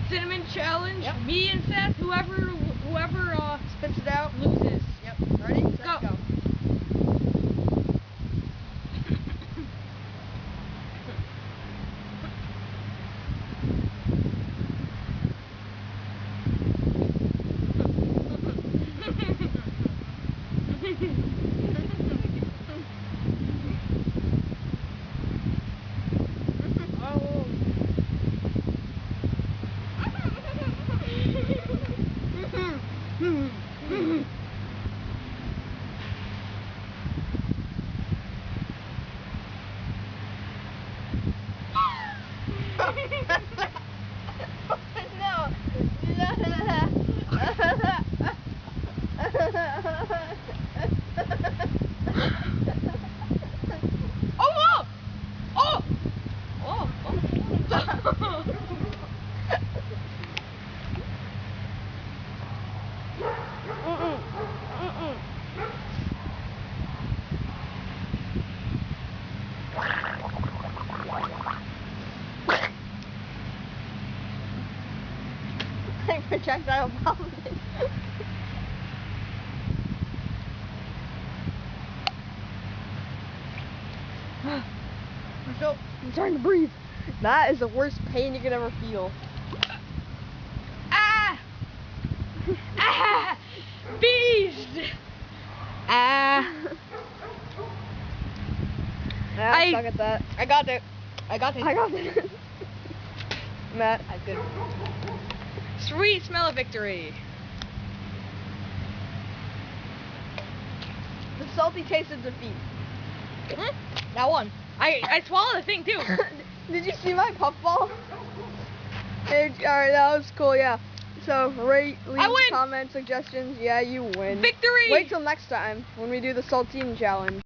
cinnamon challenge. Yep. Me and Seth, whoever spits it out, loses. Yep. Ready? Set, Go. go. Projectile vomit. I'm trying to breathe. That is the worst pain you could ever feel. Ah! Ah! Beast! Ah! I suck at that. I got it. I got it. Matt, I did. Sweet smell of victory. The salty taste of defeat. That one. I swallowed the thing too. Did you see my puffball? Alright, that was cool, yeah. So, rate, leave comments, suggestions. Yeah, you win. Victory! Wait till next time when we do the saltine challenge.